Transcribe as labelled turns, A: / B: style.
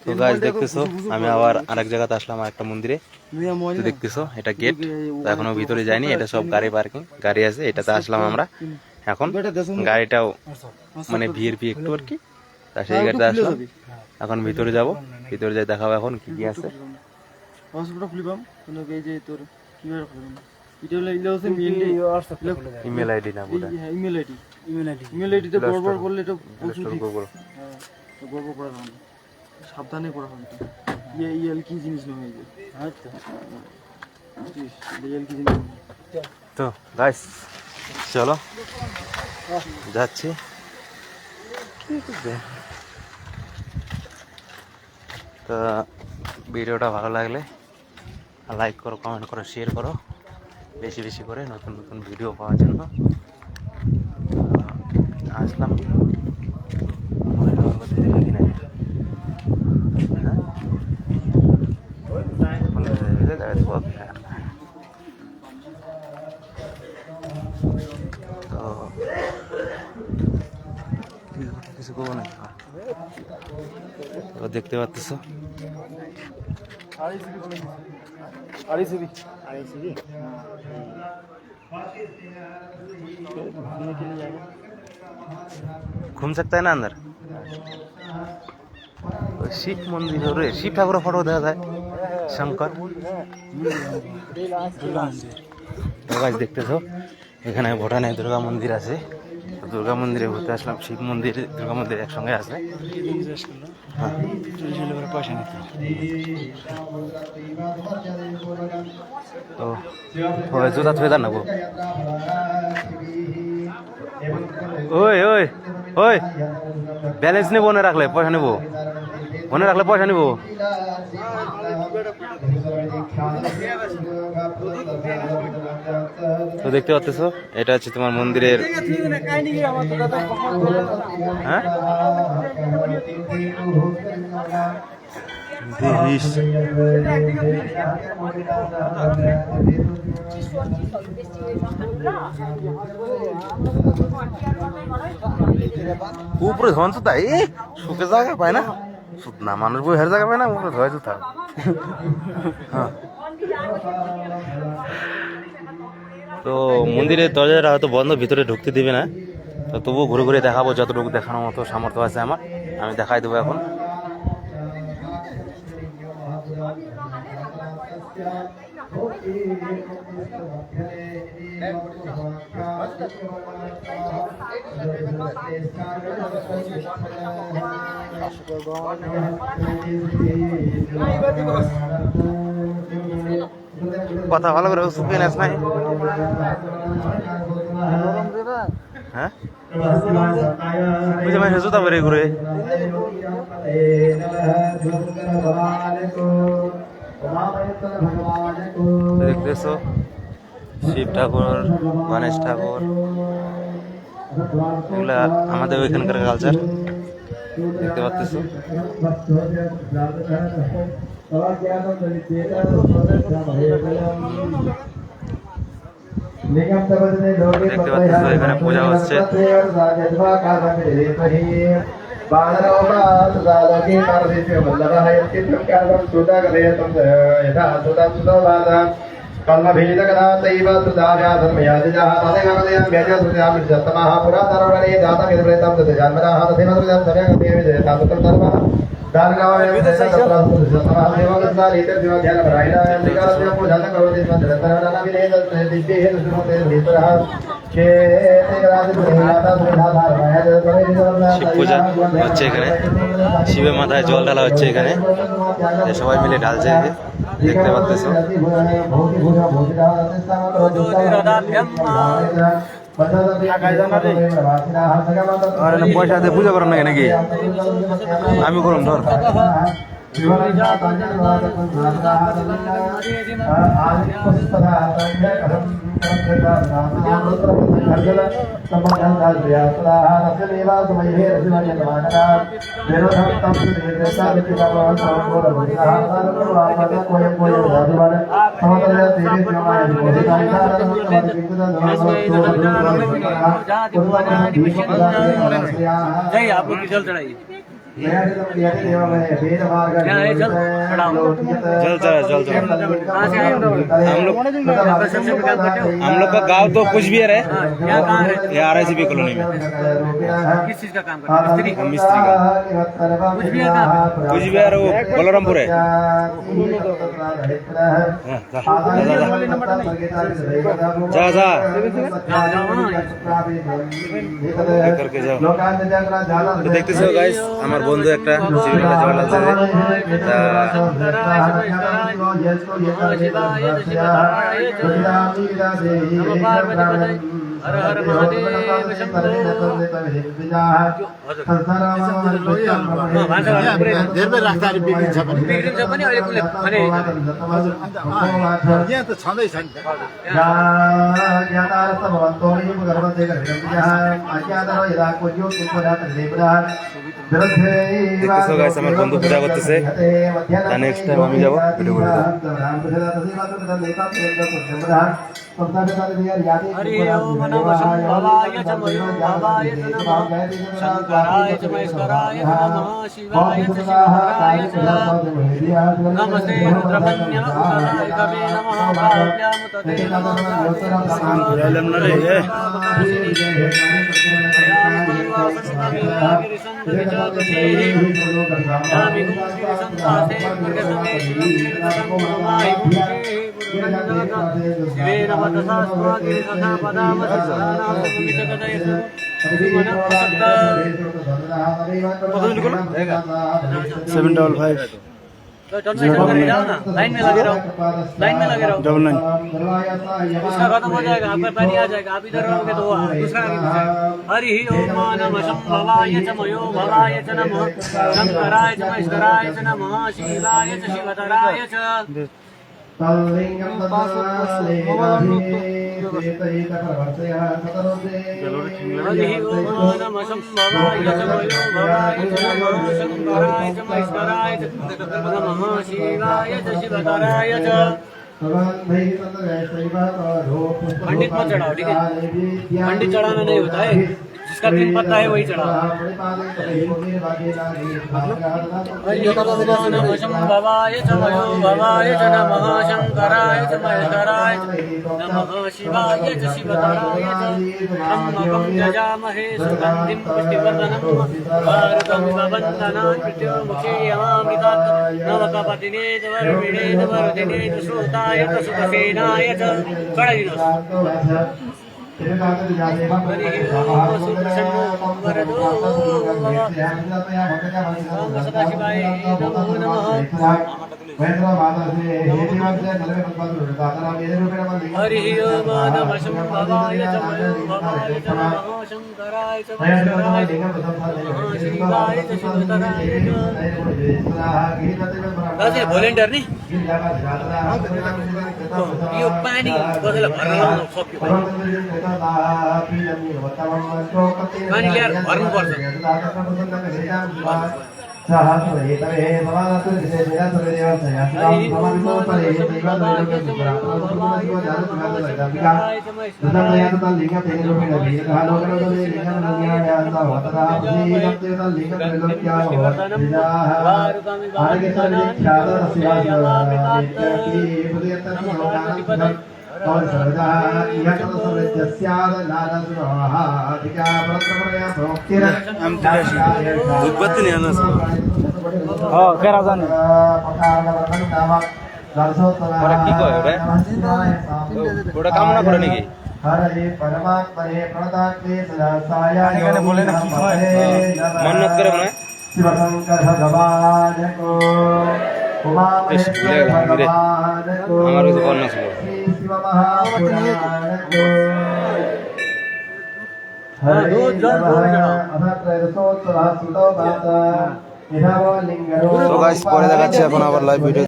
A: তো গাইস দেখতেছো আমি আবার আরেক জায়গাতে আসলাম আরেকটা মন্দিরে। তো দেখতেছো এটা গেট, তো এখনো ভিতরে যাইনি, এটা সব গাড়ি পার্কিং, গাড়ি আছে, এটাতে আসলাম আমরা। এখন গাড়িটাও মানে ভিআইপি একটু আর কি, তা সেই গাড়িতে আসলাম। এখন ভিতরে যাব, ভিতরে যাই দেখাবো এখন কি কি আছে। ইমেল আইডি না বোধ হয়,
B: ইমেল আইডিতে গড়বড় করলে এটা প্রচুর গড়বড় করা যাবে না, সাবধানে করা হবে। ইএল কি জিনিস নয় এই যে, আচ্ছা ইএল কি জিনিস।
A: তো গাইস চলো যাচ্ছি। তো ভিডিওটা ভালো লাগলে লাইক করো, কমেন্ট করো, শেয়ার করো বেশি বেশি করে, নতুন নতুন ভিডিও পাওয়ার জন্য। আসলাম তো কিছু করবো না। তো দেখতে পাচ্ছ घूम सकता है ना अंदर। শিব মন্দির, শিব ঠাকুরের ফটো দেখা যায়, শঙ্কর। দেখতেছো এখানে ভুটানে দুর্গা মন্দির আছে, দুর্গা মন্দিরে ঘুরতে আসলাম। শিব মন্দির দুর্গা মন্দির একসঙ্গে আছে। তো জুতা থুয়ে দেন নেবো। ওই ওই ওই ব্যালেন্স নেবো, মনে রাখলে পয়সা নেবো, মনে রাখলে পয়সা নেবো। তো দেখতে পাচ্ছ এটা হচ্ছে তোমার মন্দিরের, হ্যাঁ উপরে ধন তো তাই সুখে জায়গা পায় না, না মানুষ বই হের জায়গা পায় না, উপরে ধরে তো থাক। হ্যাঁ তো মন্দিরের দরজাটা হয়তো বন্ধ, ভিতরে ঢুকতে দিবে না, তো তবুও ঘুরে ঘুরে দেখাবো যতটুকু দেখানোর মতো সামর্থ্য আছে আমার, আমি দেখাই দেবো এখন। কথা ভালো করে শুকিয়ে নাস নাই, হ্যাঁ বুঝে মাসে জুতা বেড়ে ঘুরে। দেখতেছো শিব ঠাকুর, গণেশ ঠাকুর, এগুলা আমাদের ওইখানকার কালচার দেখতে পাচ্ছ। দেখতে পাচ্ছ এখানে পূজা হচ্ছে। শিব পূজা হচ্ছে এখানে, শিবের মাথায় জল ঢালা হচ্ছে এখানে, সবাই মিলে ঢালছে, দেখতে পাচ্ছ। পয়সা দিয়ে পূজা করেন নাকি নাকি আমি করুন ধর।
B: आप लोग की जल चढ़ाइए।
A: जल चल हम लोग का गांव तो कुछ भी है ये RICP कॉलोनी में।
C: किस चीज का काम करते हैं?
A: मिस्त्री का कुछ भी यार वो बलरामपुर है। जा जा करके जाओ। তো দেখতেছো গাইস আমার বন্ধু একটা সিভিল জল আছে
C: हर हर महादेव
D: देर में राख्दा बिग्रिन्छ पनि
C: बिग्रिन्छ पनि अहिले कुले भने
D: यहाँ त छँदैछ नि त
A: দেখতেছো গাইস আমার বন্ধু পূজা করতেছে নেক্সট টাইম আমি যাব ভিডিও করে দাও।
C: हरि ओम नमः शंभवाय च मयोभवाय च नमः शंकराय च महेश्वराय च नमः शिवाय च शिवहराय च नमस्ते रुद्रकन्याय कवे नमः भाव्याम तते नमः लाइन में लगे रहो, लाइन में लगे रहो।
A: 99
C: उसका खत्म हो जाएगा, आपका पानी आ जाएगा। आप इधर रहोगे तो दूसरा आगे जाएगा। हरि ओम नमः शंभवाय च मयोभवाय च नमः शंकराय च महेश्वराय च नमः शिवाय च शिवतराय च हरि ओम नमः शंभवाय च मयोभवाय च नमः शंकराय च महेश्वराय च नमः शिवाय च शिवतराय च। पंडित मत चढ़ाओ, ठीक है? पंडित चढ़ाना नहीं होता है, जिसका तीन पत्ता है वही चढ़ाओ। नमः शंभवाय च मयोभवाय च नमः शंकराय च महेश्वराय च नमः शिवाय च शिवतराय च त्र्यम्बकं यजामहे सुगन्धिं पुष्टिवर्धनं उर्वारुकमिव बन्धनान् मृत्युर्मुक्षीयमामृतात् नवकपतिनेत वरुणिनेत वरुदिनेत श्रोताय च सुखसेनाय च कणिनः सदाशिवाय नमो नमः। हरि ओम नमः शंभवाय च मयोभवाय च नमः शंकराय च महेश्वराय च नमः शिवाय च शिवतराय च। दाजु भोलिन्टियर नि यो पानी कसैलाई भर्न लाउन सक्यो पानी ल्याएर भर्नुपर्छ।
A: उद्बत्ती नहीं आना
B: हाँ क्या राजा ने
A: ওরা কি কয় ওটা কামনা করে নাকি
B: এখানে বলে না কি হয়
A: মান্নত করে মনে হয় বেশ ভুলে গেলাম রে আমার ওই বন্যা ছিল তো গাইস পরে দেখাচ্ছি এখন আবার লাইভ ভিডিও